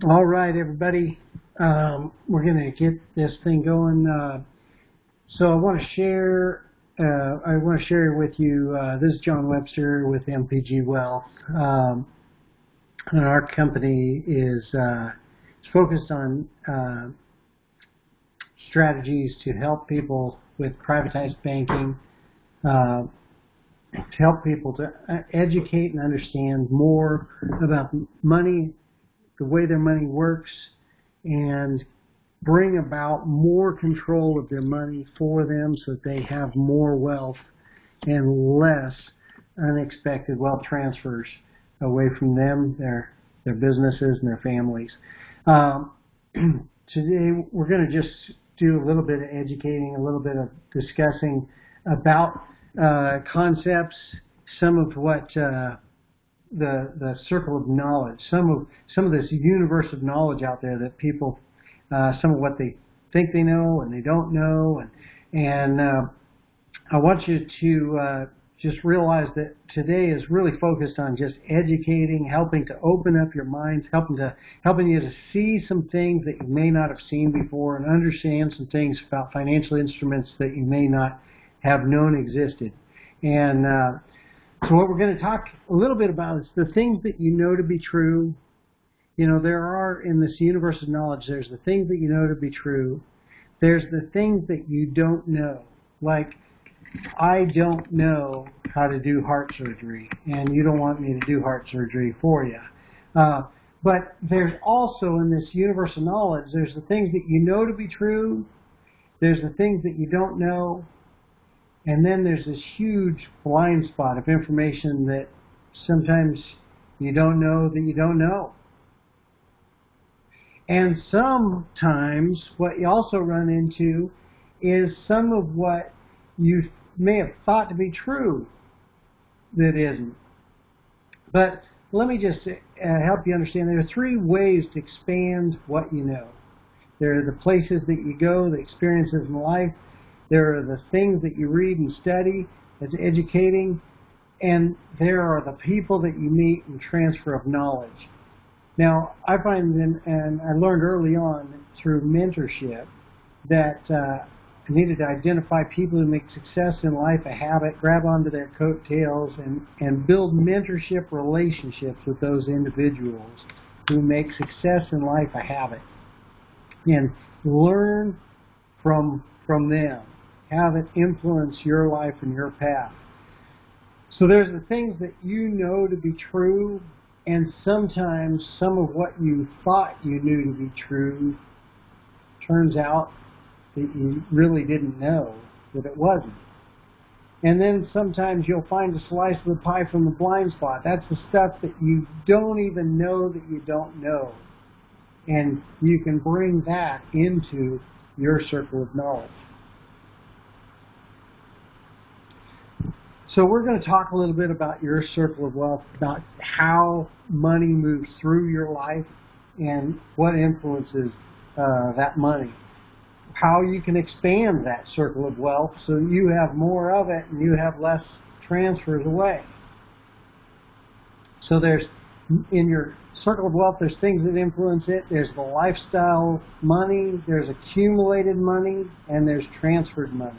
All right, everybody. We're going to get this thing going. So I want to share. With you. This is Jon Webster with MPG Wealth, and our company is focused on strategies to help people with privatized banking, to help people to educate and understand more about money, the way their money works, and bring about more control of their money for them so that they have more wealth and less unexpected wealth transfers away from them, their businesses, and their families. Today we're going to just do a little bit of educating, a little bit of discussing about concepts, some of what the circle of knowledge, some of this universe of knowledge out there that people, some of what they think they know and they don't know, and I want you to just realize that today is really focused on just educating, helping to open up your minds, helping you to see some things that you may not have seen before, and understand some things about financial instruments that you may not have known existed. And so what we're going to talk a little bit about is the things that you know to be true. You know, there are, in this universe of knowledge, there's the things that you know to be true. There's the things that you don't know. Like, I don't know how to do heart surgery, and you don't want me to do heart surgery for you. But there's also, in this universe of knowledge, there's the things that you know to be true. There's the things that you don't know. And then there's this huge blind spot of information that sometimes you don't know that you don't know. And sometimes what you also run into is some of what you may have thought to be true that isn't. But let me just help you understand. There are three ways to expand what you know. There are the places that you go, the experiences in life. There are the things that you read and study that's educating, and there are the people that you meet and transfer of knowledge. Now, I find, and I learned early on through mentorship, that I needed to identify people who make success in life a habit, grab onto their coattails, and build mentorship relationships with those individuals who make success in life a habit, and learn from them. Have it influence your life and your path. So there's the things that you know to be true, and sometimes some of what you thought you knew to be true turns out that you really didn't know that it wasn't. And then sometimes you'll find a slice of the pie from the blind spot. That's the stuff that you don't even know that you don't know. And you can bring that into your circle of knowledge. So we're going to talk a little bit about your circle of wealth, about how money moves through your life and what influences that money. How you can expand that circle of wealth so you have more of it and you have less transfers away. So there's, in your circle of wealth, there's things that influence it. There's the lifestyle money, there's accumulated money, and there's transferred money.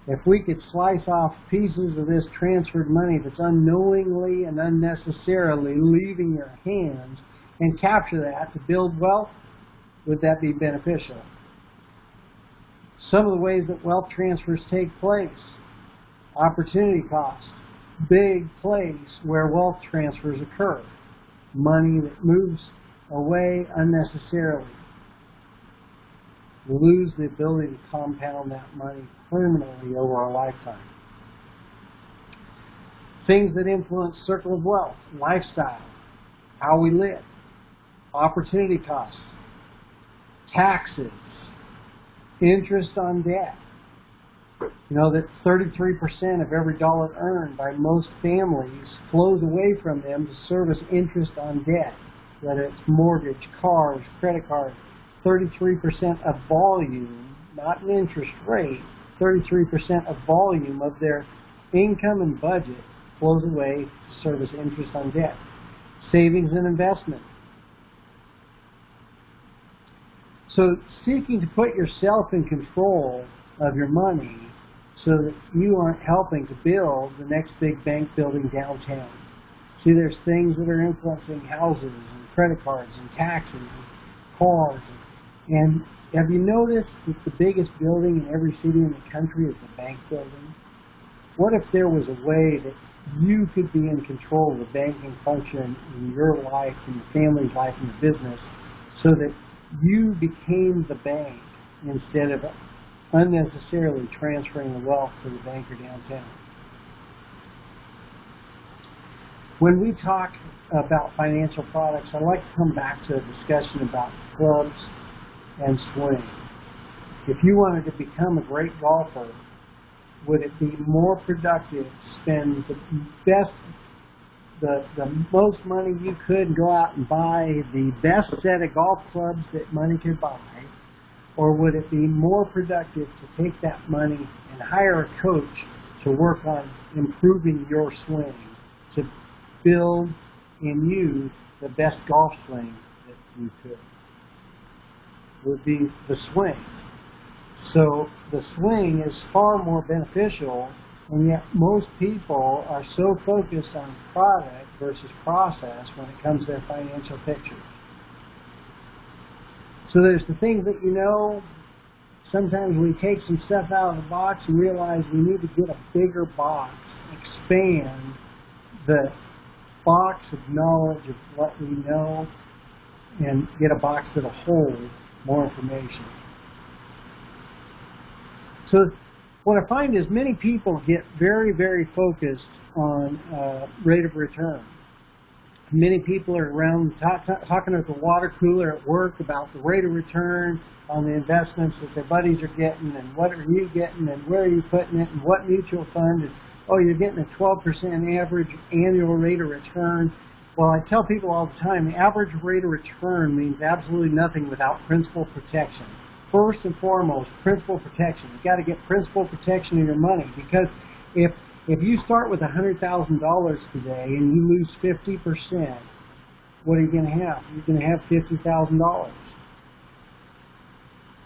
If we could slice off pieces of this transferred money that's unknowingly and unnecessarily leaving your hands and capture that to build wealth, would that be beneficial? Some of the ways that wealth transfers take place. Opportunity cost. Big place where wealth transfers occur. Money that moves away unnecessarily. We lose the ability to compound that money permanently over a lifetime. Things that influence circle of wealth, lifestyle, how we live, opportunity costs, taxes, interest on debt. You know that 33% of every dollar earned by most families flows away from them to service interest on debt, whether it's mortgage, cars, credit cards. 33% of volume, not an interest rate, 33% of volume of their income and budget flows away to service interest on debt. Savings and investment. So seeking to put yourself in control of your money so that you aren't helping to build the next big bank building downtown. See, there's things that are influencing houses and credit cards and taxes and cars. And have you noticed that the biggest building in every city in the country is the bank building? What if there was a way that you could be in control of the banking function in your life, in your family's life, in your business, so that you became the bank instead of unnecessarily transferring the wealth to the banker downtown? When we talk about financial products, I like to come back to a discussion about clubs and swing. If you wanted to become a great golfer, would it be more productive to spend the most money you could and go out and buy the best set of golf clubs that money could buy? Or would it be more productive to take that money and hire a coach to work on improving your swing, to build in you the best golf swing that you could? Would be the swing. So the swing is far more beneficial, and yet most people are so focused on product versus process when it comes to their financial picture. So there's the things that you know. Sometimes we take some stuff out of the box and realize we need to get a bigger box, expand the box of knowledge of what we know, and get a box that'll hold more information. So what I find is many people get very, very focused on rate of return. Many people are around talking at the water cooler at work about the rate of return on the investments that their buddies are getting, and what are you getting, and where are you putting it, and what mutual fund, and oh, you're getting a 12% average annual rate of return. Well, I tell people all the time, the average rate of return means absolutely nothing without principal protection. First and foremost, principal protection. You've got to get principal protection in your money, because if you start with $100,000 today and you lose 50%, what are you going to have? You're going to have $50,000.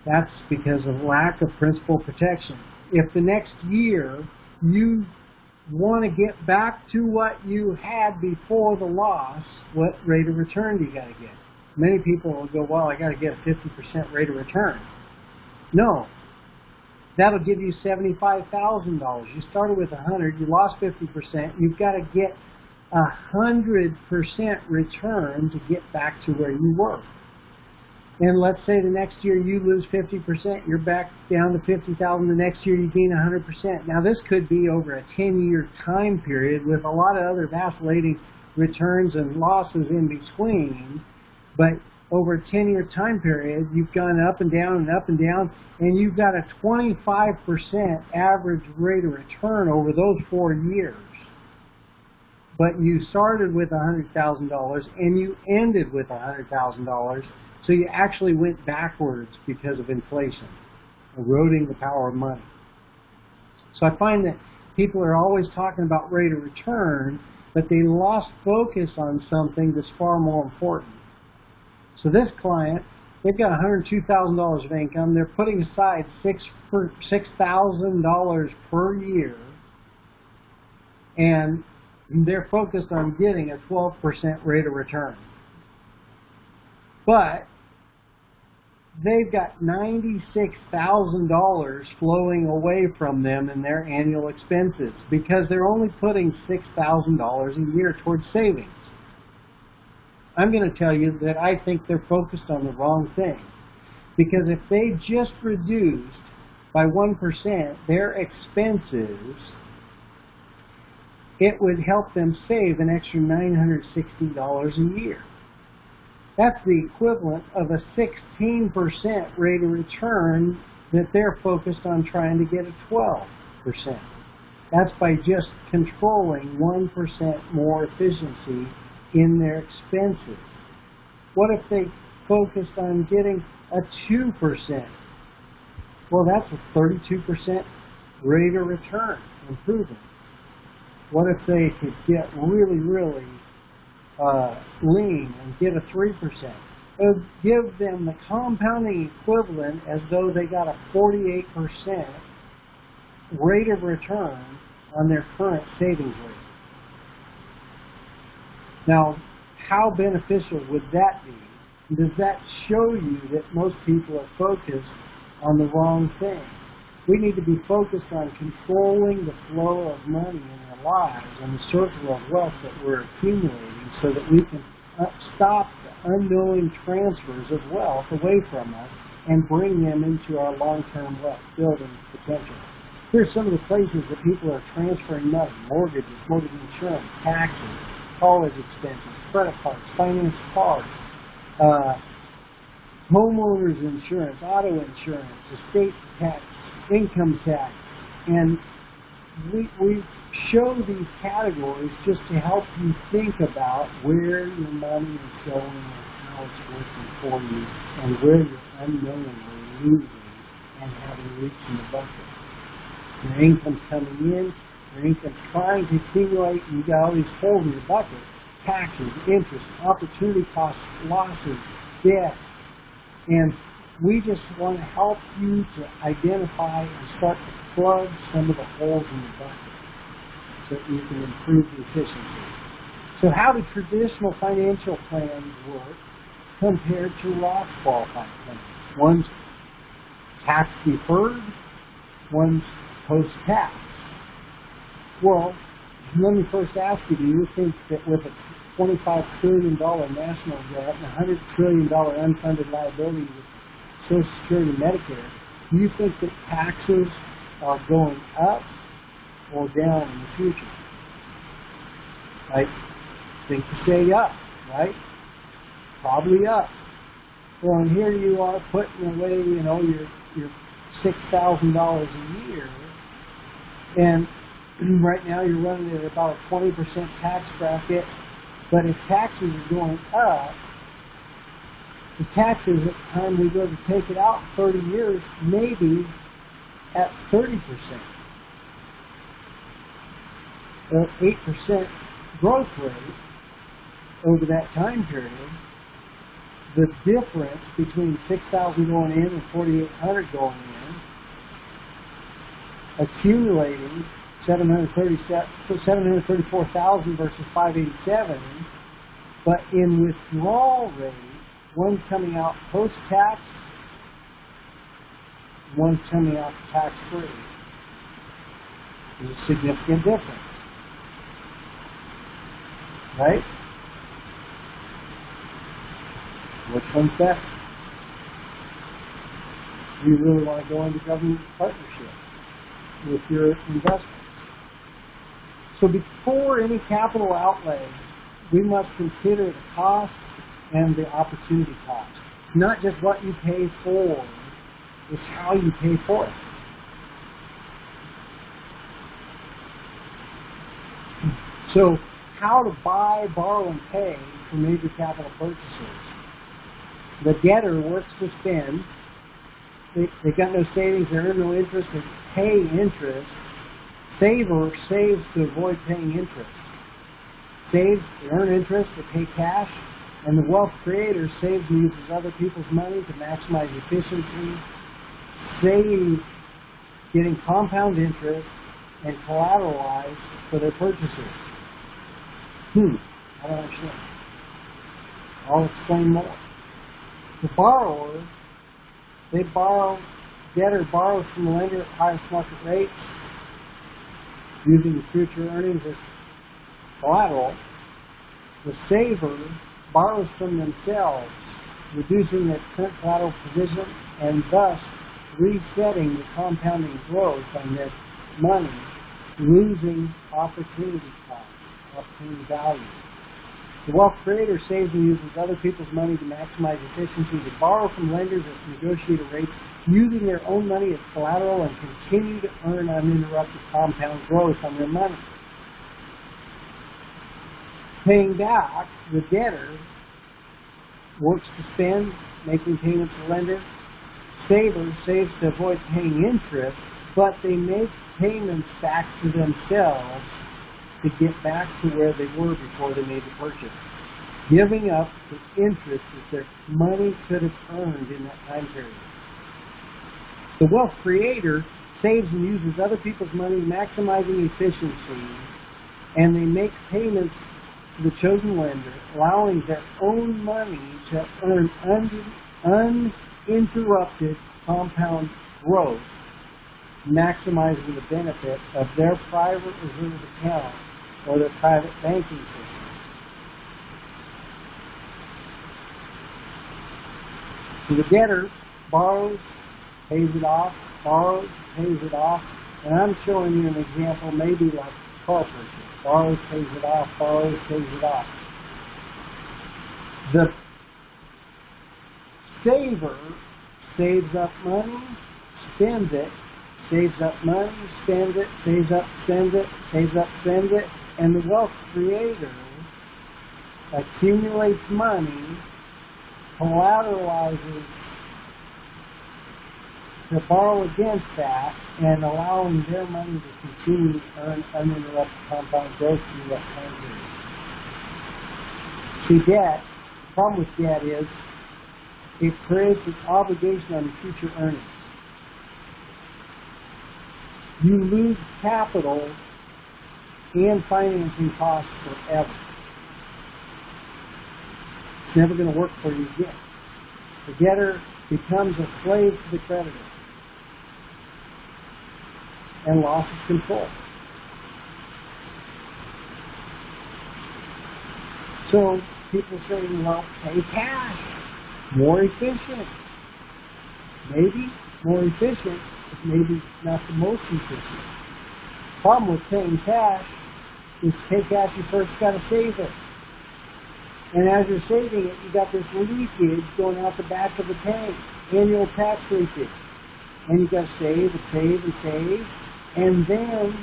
That's because of lack of principal protection. If the next year you want to get back to what you had before the loss, what rate of return do you got to get? Many people will go, well, I got to get a 50% rate of return. No. That'll give you $75,000. You started with 100, you lost 50%. You've got to get 100% return to get back to where you were. And let's say the next year you lose 50%, you're back down to $50,000. The next year you gain 100%. Now this could be over a 10-year time period with a lot of other vacillating returns and losses in between. But over a 10-year time period, you've gone up and down and up and down, and you've got a 25% average rate of return over those 4 years. But you started with $100,000 and you ended with $100,000, so you actually went backwards because of inflation, eroding the power of money. So I find that people are always talking about rate of return, but they lost focus on something that's far more important. So this client, they've got $102,000 of income. They're putting aside $6,000 per year, and they're focused on getting a 12% rate of return. But they've got $96,000 flowing away from them in their annual expenses because they're only putting $6,000 a year towards savings. I'm going to tell you that I think they're focused on the wrong thing. Because if they just reduced by 1% their expenses, it would help them save an extra $960 a year. That's the equivalent of a 16% rate of return that they're focused on trying to get a 12%. That's by just controlling 1% more efficiency in their expenses. What if they focused on getting a 2%? Well, that's a 32% rate of return improvement. What if they could get really, really lean and get a 3%? would give them the compounding equivalent as though they got a 48% rate of return on their current savings rate. Now, how beneficial would that be? Does that show you that most people are focused on the wrong thing? We need to be focused on controlling the flow of money in our lives and the circle of wealth that we're accumulating so that we can stop the unknowing transfers of wealth away from us and bring them into our long-term wealth building potential. Here's some of the places that people are transferring money: mortgages, mortgage insurance, taxes, college expenses, credit cards, finance cars, homeowners insurance, auto insurance, estate tax, income tax. And we show these categories just to help you think about where your money is going and how it's working for you and where you're unknowingly losing and having leaks in the bucket. Your income's coming in, your income's trying to accumulate, and you got all these holes in your bucket: taxes, interest, opportunity costs, losses, debt. And we just want to help you to identify and start to plug some of the holes in the bucket so that you can improve the efficiency. So how do traditional financial plans work compared to Roth qualified plans? One's tax deferred, one's post-tax. Well, let me first ask you, do you think that with a $25 trillion national debt and a $100 trillion unfunded liability with Social Security and Medicare, do you think that taxes are going up or down in the future? I think to say up, right? Probably up. Well, and here you are putting away, your $6,000 a year, and right now you're running at about a 20% tax bracket. But if taxes are going up, the taxes at the time we go to take it out 30 years, maybe at 30%. An 8% growth rate over that time period. The difference between 6,000 going in and 4,800 going in, accumulating 734,000 versus 587, but in withdrawal rate, one coming out post-tax, one coming out tax-free. There's a significant difference, right? Which one's better? Do you really want to go into government partnership with your investments? So before any capital outlay, we must consider the cost and the opportunity cost. Not just what you pay for, it's how you pay for it. So how to buy, borrow, and pay for major capital purchases. The debtor works to spend. They've got no savings, they earn no interest, they pay interest. Saver saves to avoid paying interest. Saves, they earn interest, they pay cash. And the wealth creator saves and uses other people's money to maximize efficiency, save getting compound interest, and collateralize for their purchases. I don't understand. I'll explain more. The borrower, debtor borrows from the lender at highest market rates, using the future earnings as collateral. The saver borrows from themselves, reducing their current collateral position and thus resetting the compounding growth on their money, losing opportunity cost, opportunity value. The wealth creator saves and uses other people's money to maximize efficiency. They borrow from lenders at negotiated rates, using their own money as collateral and continue to earn uninterrupted compound growth on their money. Paying back, the debtor works to spend, making payments to lender. Saver saves to avoid paying interest, but they make payments back to themselves to get back to where they were before they made the purchase. giving up the interest that their money could have earned in that time period. The wealth creator saves and uses other people's money, maximizing efficiency, and they make payments to the chosen lender, allowing their own money to earn uninterrupted compound growth, maximizing the benefit of their private reserve account or their private banking system. So the debtor borrows, pays it off, borrows, pays it off, and I'm showing you an example maybe like car purchase. Borrows, pays it off, borrows, pays it off. The saver saves up money, spends it, saves up money, spends it, saves up, spends it, saves up, spends it, and the wealth creator accumulates money, collateralizes to borrow against that, and allowing their money to continue to earn uninterrupted compound growth through that time period. See, debt, the problem with debt is it creates an obligation on future earnings. You lose capital and financing costs forever. It's never going to work for you again. The debtor becomes a slave to the creditor and loses control. So people say, well, pay cash. More efficient. Maybe more efficient, but maybe not the most efficient. Problem with paying cash is to pay cash, you first got to save it. And as you're saving it, you got this leakage going out the back of the tank, annual tax leakage. And you got to save and save and save. And then,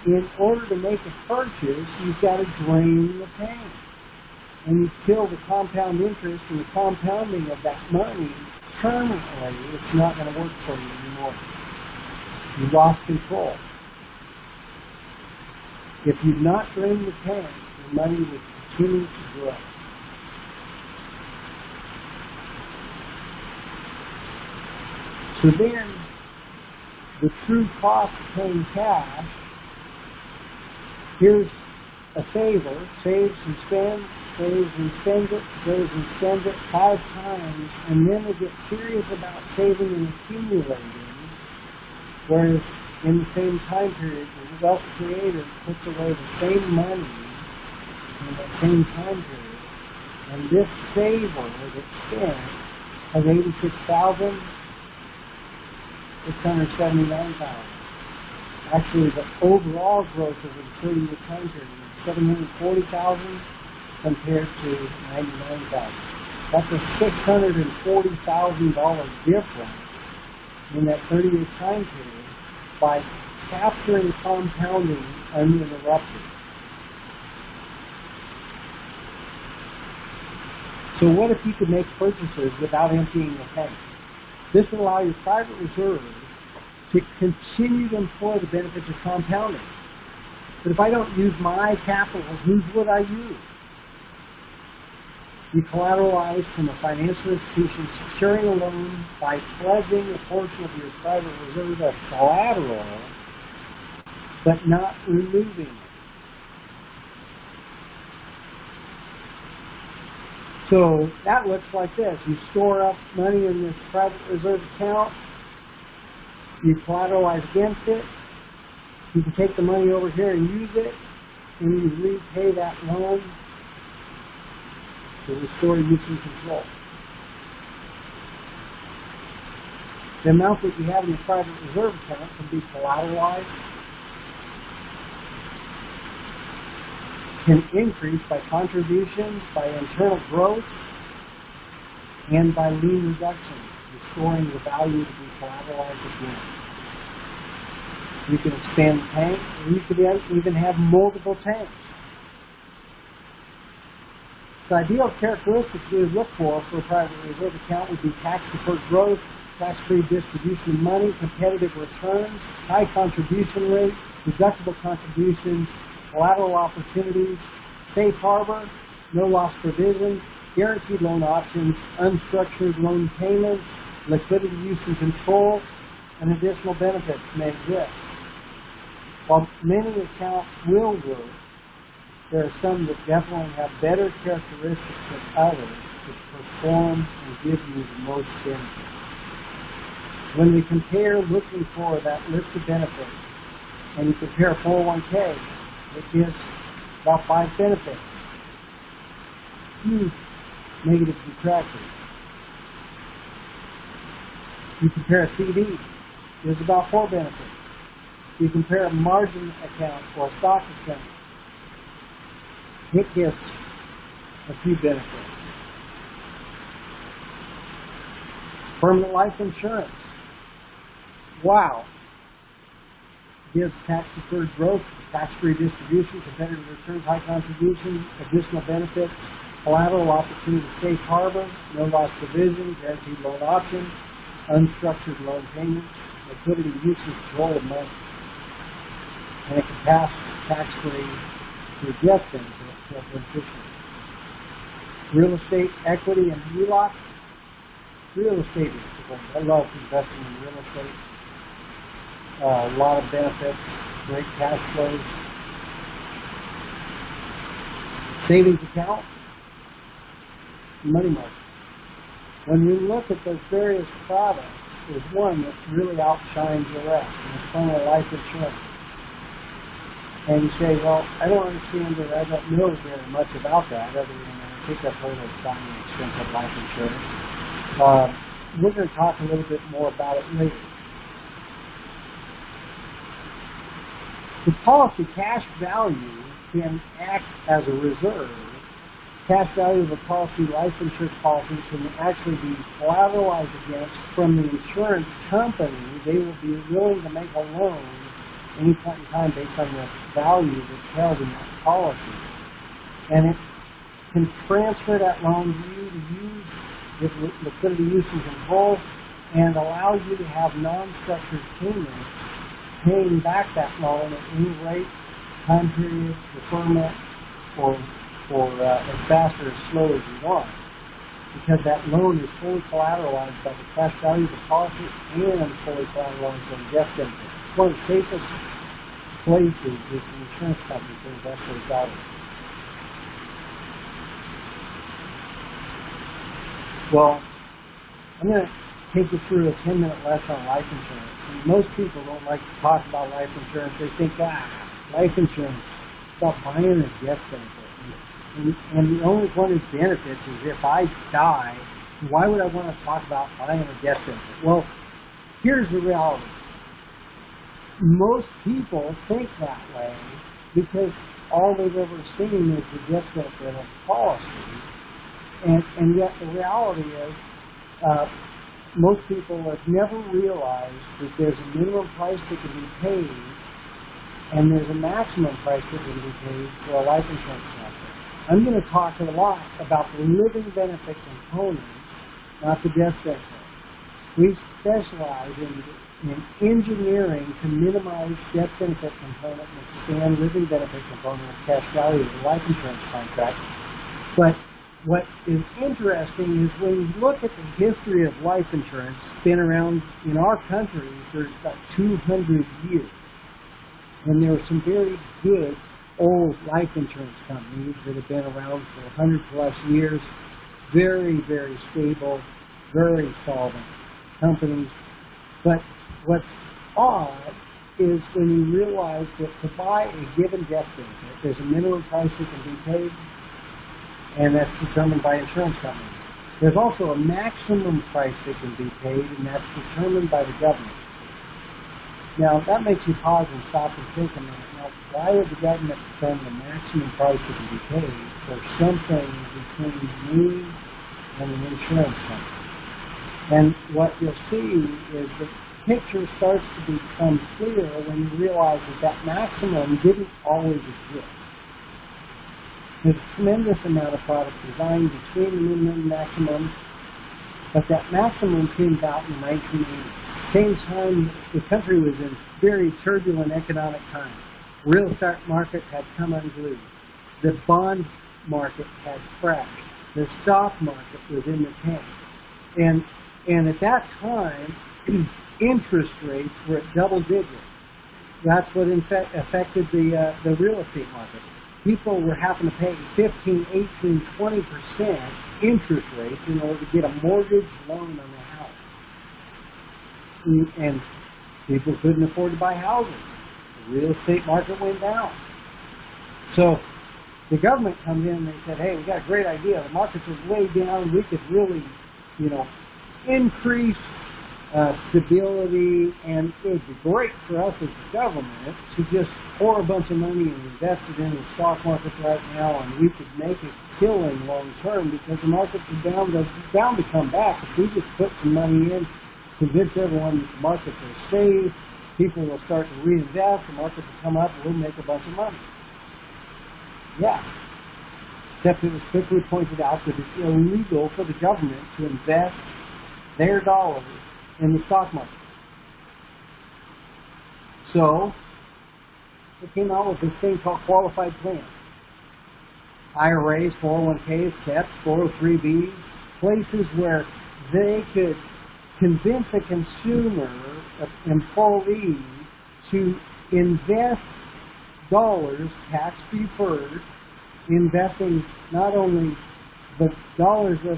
in order to make a purchase, you've got to drain the tank. And you kill the compound interest and the compounding of that money permanently. It's not going to work for you anymore. You've lost control. If you've not drained the tank, your money will continue to grow. So then, the true cost of paying cash, here's a saver, saves and spends, saves and spends it, saves and spends it 5 times, and then they get serious about saving and accumulating, whereas in the same time period, the wealth creator puts away the same money in that same time period, and this saver that spent has $86,679. Actually, the overall growth of the 30-year time period is $740,000 compared to $99,000. That's a $640,000 difference in that 30-year time period by capturing compounding uninterrupted. So what if you could make purchases without emptying the tank? This will allow your private reserve to continue to employ the benefits of compounding. But if I don't use my capital, whose would I use? You collateralize from a financial institution securing a loan by pledging a portion of your private reserve as collateral, but not removing it. So that looks like this. You store up money in this private reserve account. You collateralize against it. You can take the money over here and use it. And you repay that loan to restore use and control. The amount that you have in your private reserve account can be collateralized, can increase by contributions, by internal growth, and by lien reduction, restoring the value to be collateralized again. You can expand the tank, and you could even have multiple tanks. The ideal characteristics we would look for a private reserve account would be tax-deferred growth, tax-free distribution of money, competitive returns, high contribution rate, deductible contributions, collateral opportunities, safe harbor, no loss provision, guaranteed loan options, unstructured loan payments, liquidity use and control, and additional benefits may exist. While many accounts will work, there are some that definitely have better characteristics than others to perform and give you the most benefits. When we compare looking for that list of benefits, and you compare 401k, it gives about 5 benefits. Huge negative detractors. You compare a CD, there's about 4 benefits. You compare a margin account or a stock account, it gives a few benefits. Permanent life insurance. Wow. Gives tax-deferred growth, tax-free distribution, competitive returns, high contribution, additional benefits, collateral opportunity, safe harbor, no loss provision, guaranteed loan options, unstructured loan payments, liquidity use and control of money. And it can pass tax-free to death benefit to a beneficiary. Real estate, equity, and HELOC. Real estate is great. I love investing in real estate. A lot of benefits, great cash flows. Savings account, money market. When we look at those various products, there's one that really outshines the rest, and it's permanent life insurance. And you say, well, I don't understand or I don't know very much about that other than I think I've heard of buying expensive life insurance. We're going to talk a little bit more about it later. The policy cash value can act as a reserve. Cash value of a policy, life insurance policy, can actually be collateralized against from the insurance company. They will be willing to make a loan any point in time based on the value that's held in that policy. And it can transfer that loan to you to use with liquidity use and control and allow you to have non-structured payments paying back that loan at any rate, time period, deferment, or as fast or as slow as you want. Because that loan is fully collateralized by the cash value of the policy and fully collateralized by the death benefit. It's one of the safest places is the insurance company to invest those dollars. Well, I'm going to take you through a 10-minute lesson on life insurance. And most people don't like to talk about life insurance. They think, life insurance is about buying a death benefit. And the only one who benefits is if I die. Why would I want to talk about buying a death benefit? Well, here's the reality. Most people think that way because all they've ever seen is the death benefit of policy. And yet the reality is most people have never realized that there's a minimum price that can be paid and there's a maximum price that can be paid for a life insurance policy. I'm going to talk a lot about the living benefit component, not the death benefit. We specialize in engineering to minimize death benefit component and expand living benefit component of cash value of the life insurance contract. But what is interesting is when you look at the history of life insurance, it's been around in our country for about 200 years. And there are some very good old life insurance companies that have been around for 100 plus years, very, very stable, very solvent companies. But what's odd is when you realize that to buy a given death benefit, there's a minimum price that can be paid, and that's determined by insurance companies. There's also a maximum price that can be paid, and that's determined by the government. Now, that makes you pause and stop and think a minute. Now, why would the government determine the maximum price that can be paid for something between me and an insurance company? And what you'll see is the picture starts to become clear when you realize that maximum didn't always exist. There's a tremendous amount of product design between the minimum and maximum, but that maximum came about in 1980. Same time, the country was in very turbulent economic times. Real estate market had come unglued. The bond market had crashed. The stock market was in the tank. And at that time, interest rates were at double digits. That's what affected the real estate market. People were having to pay 15, 18, 20% interest rates in order to get a mortgage loan on their house. And people couldn't afford to buy houses. The real estate market went down. So the government comes in and they said, hey, we got a great idea. The markets are way down. We could really, increase stability, and it would be great for us as the government to just pour a bunch of money and invest it in the stock market right now, and we could make a killing long term because the markets are bound to come back. If we just put some money in, convince everyone that the markets are safe, people will start to reinvest, the markets will come up, and we'll make a bunch of money. Yeah. Except it was quickly pointed out that it's illegal for the government to invest their dollars in the stock market. So, they came out with this thing called qualified plans. IRAs, 401ks, SEPs, 403bs, places where they could convince a consumer, an employee, to invest dollars, tax-deferred, investing not only the dollars of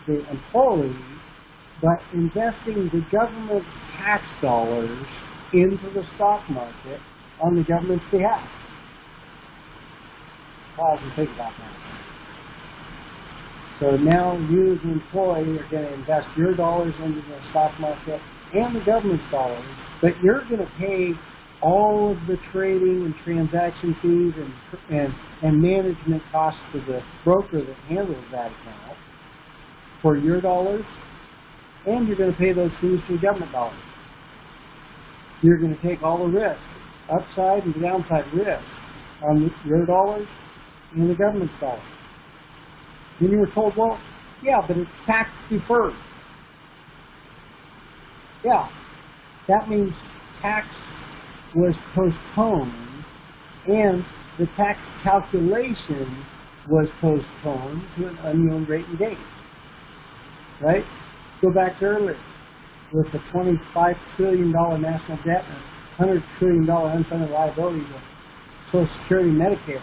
the employee, but investing the government tax dollars into the stock market on the government's behalf. Pause and think about that. So now you as an employee are going to invest your dollars into the stock market and the government's dollars, but you're going to pay all of the trading and transaction fees and management costs to the broker that handles that account for your dollars, and you're going to pay those fees to the government dollars. You're going to take all the risk, upside and downside risk, on your dollars and the government's dollars. Then you were told, well, yeah, but it's tax deferred. Yeah, that means tax was postponed and the tax calculation was postponed to an unknown rate and date. Right? Go back to earlier. With the $25 trillion national debt and $100 trillion unfunded liabilities of Social Security and Medicare,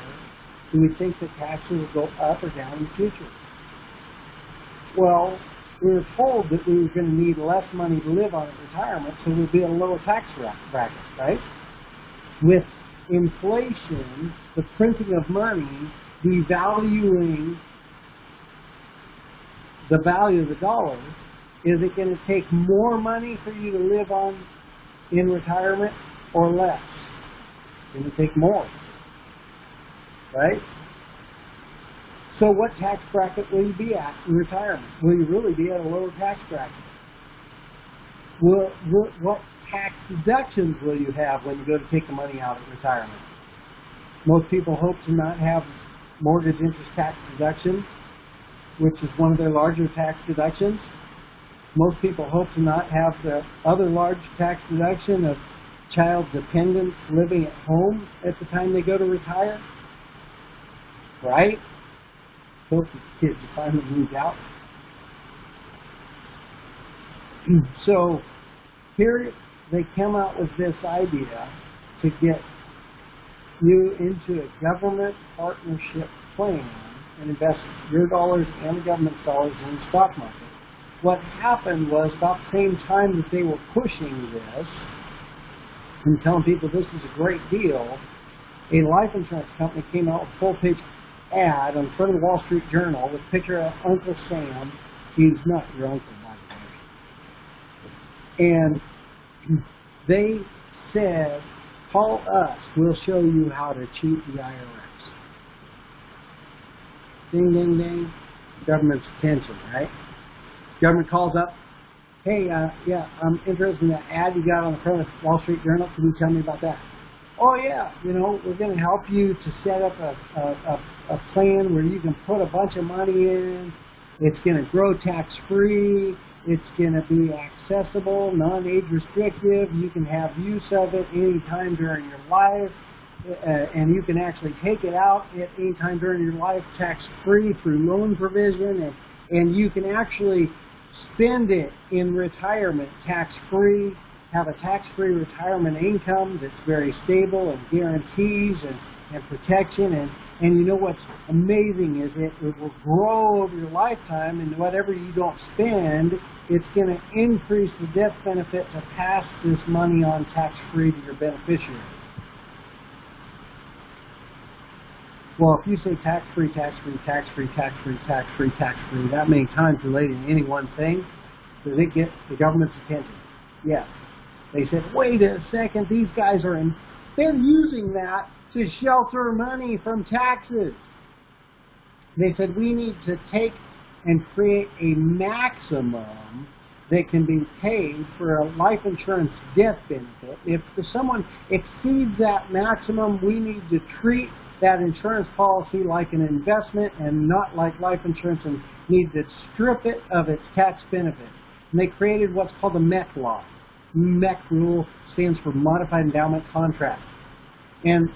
do we think that taxes will go up or down in the future? Well, we were told that we were going to need less money to live on at retirement, so we'd be at a lower tax bracket, right? With inflation, the printing of money, devaluing the value of the dollar, is it going to take more money for you to live on in retirement or less? It's going to take more, right? So what tax bracket will you be at in retirement? Will you really be at a lower tax bracket? What tax deductions will you have when you go to take the money out at retirement? Most people hope to not have mortgage interest tax deduction, which is one of their larger tax deductions. Most people hope to not have the other large tax deduction of child dependents living at home at the time they go to retire. Right? Hope the kids finally move out. So here they come out with this idea to get you into a government partnership plan and invest your dollars and the government's dollars in the stock market. What happened was, about the same time that they were pushing this and telling people this is a great deal, a life insurance company came out with a full-page ad on the front of the Wall Street Journal with a picture of Uncle Sam. He's not your uncle, by the way. And they said, call us, we'll show you how to cheat the IRS. Ding, ding, ding. Government's attention, right? Government calls up, hey, yeah, I'm interested in that ad you got on the front of the Wall Street Journal. Can you tell me about that? Oh, yeah, we're going to help you to set up a plan where you can put a bunch of money in. It's going to grow tax-free. It's going to be accessible, non-age restrictive. You can have use of it any time during your life. and you can actually take it out at any time during your life tax-free through loan provision, and you can actually spend it in retirement tax-free, have a tax-free retirement income that's very stable and guarantees and protection. And you know what's amazing is it will grow over your lifetime, and whatever you don't spend, it's going to increase the death benefit to pass this money on tax-free to your beneficiary. Well, if you say tax-free, tax-free, tax-free, tax-free, tax-free, tax-free that many times related to any one thing, does it get the government's attention? Yes. They said, wait a second, these guys they're using that to shelter money from taxes. They said, we need to take and create a maximum that can be paid for a life insurance death benefit. If someone exceeds that maximum, we need to treat that insurance policy like an investment and not like life insurance, and need to strip it of its tax benefit. And they created what's called the MEC law. MEC rule stands for Modified Endowment Contract. And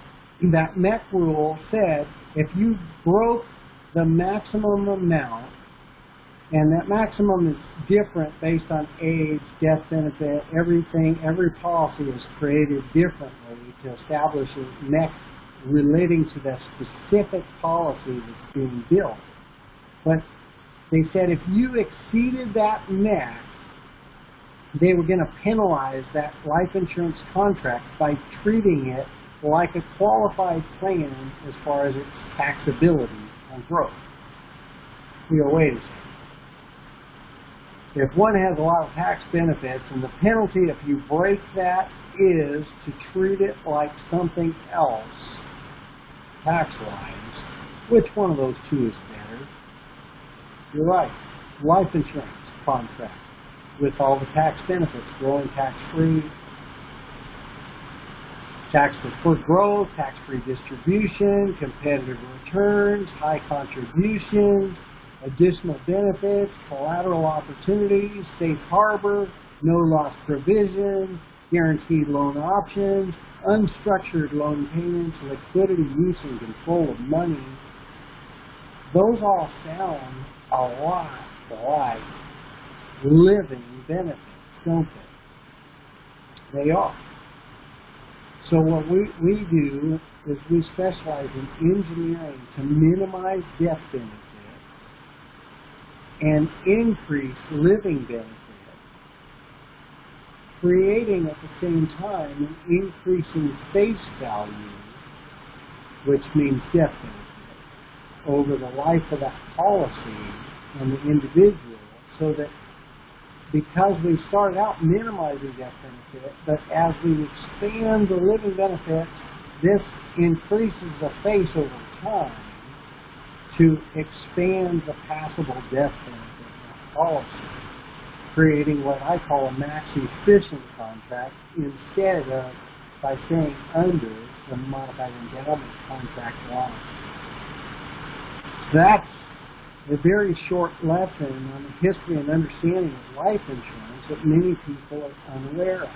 that MEC rule said if you broke the maximum amount, and that maximum is different based on age, death benefit, everything, every policy is created differently to establish a MEC relating to that specific policy that's being built. But they said if you exceeded that MEC, they were going to penalize that life insurance contract by treating it like a qualified plan as far as its taxability and growth. You go, wait a second. If one has a lot of tax benefits, and the penalty if you break that is to treat it like something else, tax-wise, which one of those two is better? You're right. Life insurance contract with all the tax benefits, growing tax-free, tax-deferred growth, tax-free distribution, competitive returns, high contributions, additional benefits, collateral opportunities, safe harbor, no loss provision, guaranteed loan options, unstructured loan payments, liquidity, use, and control of money. Those all sound a lot like living benefits, don't they? They are. So what we do is we specialize in engineering to minimize death benefit and increase living benefit, creating at the same time an increasing face value, which means death benefit, over the life of that policy and the individual, so that because we started out minimizing death benefit, but as we expand the living benefits, this increases the face over time to expand the passable death benefit in that policy, creating what I call a max-efficient contract instead of by staying under the modified endowment contract line. That's a very short lesson on the history and understanding of life insurance that many people are unaware of.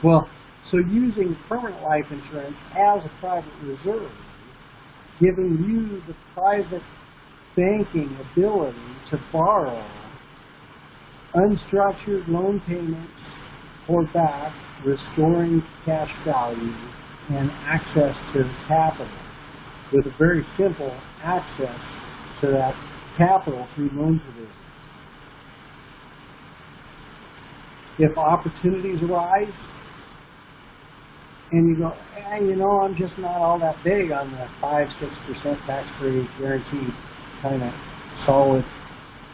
Well, so using permanent life insurance as a private reserve, giving you the private banking ability to borrow unstructured loan payments for back, restoring cash value and access to capital with a very simple access to that capital through loan provision. If opportunities arise and you go, I'm just not all that big on the 5-6% tax-free guaranteed kind of solid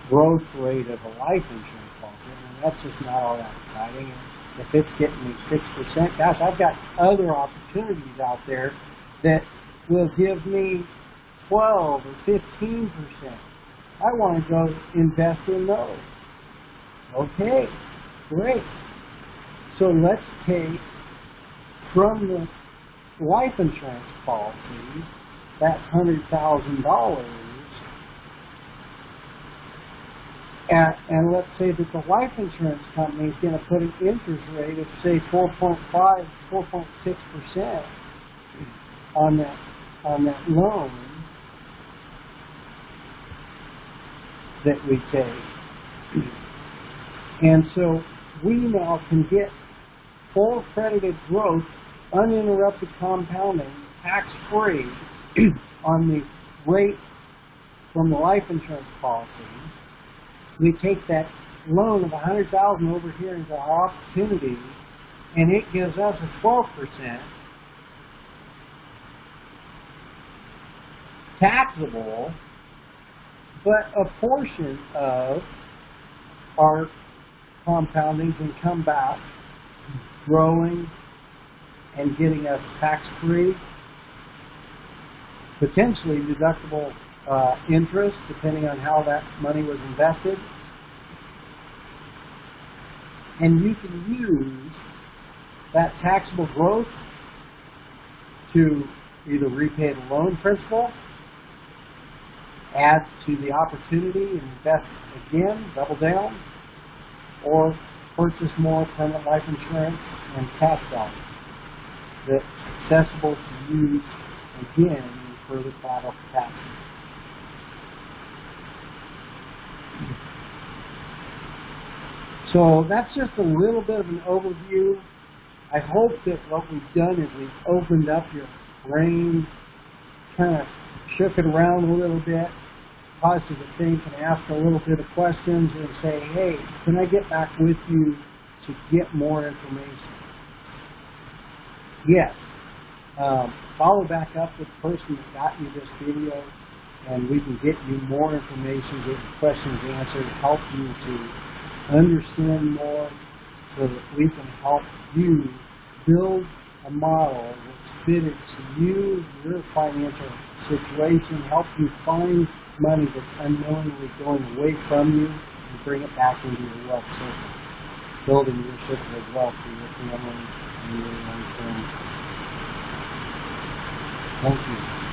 growth rate of a life insurance policy, and that's just not all that exciting. And if it's getting me 6%, gosh, I've got other opportunities out there that will give me 12 or 15%. I want to go invest in those. Okay, great. So let's take from the life insurance policy that $100,000, and let's say that the life insurance company is going to put an interest rate of say 4.5, 4.6%. on that loan that we take. And so we now can get full credited growth, uninterrupted compounding, tax-free on the rate from the life insurance policy. We take that loan of $100,000 over here into our opportunity, and it gives us a 12% taxable, but a portion of our compounding can come back, growing and getting us tax-free, potentially deductible interest, depending on how that money was invested. And you can use that taxable growth to either repay the loan principal, add to the opportunity and invest again, double down, or purchase more permanent life insurance and cash value that's accessible to use again in further collateral capacity. So that's just a little bit of an overview. I hope that what we've done is we've opened up your brain, kind of shook it around a little bit, caused you to think and ask a little bit of questions and say, hey, can I get back with you to get more information? Yes. Follow back up with the person that got you this video, and we can get you more information, get your questions answered, help you to understand more so that we can help you build a model that's fitted to you, your financial situation, help you find money that's unknowingly going away from you and bring it back into your wealth circle, building your circle of wealth for your family and your long term. Thank you.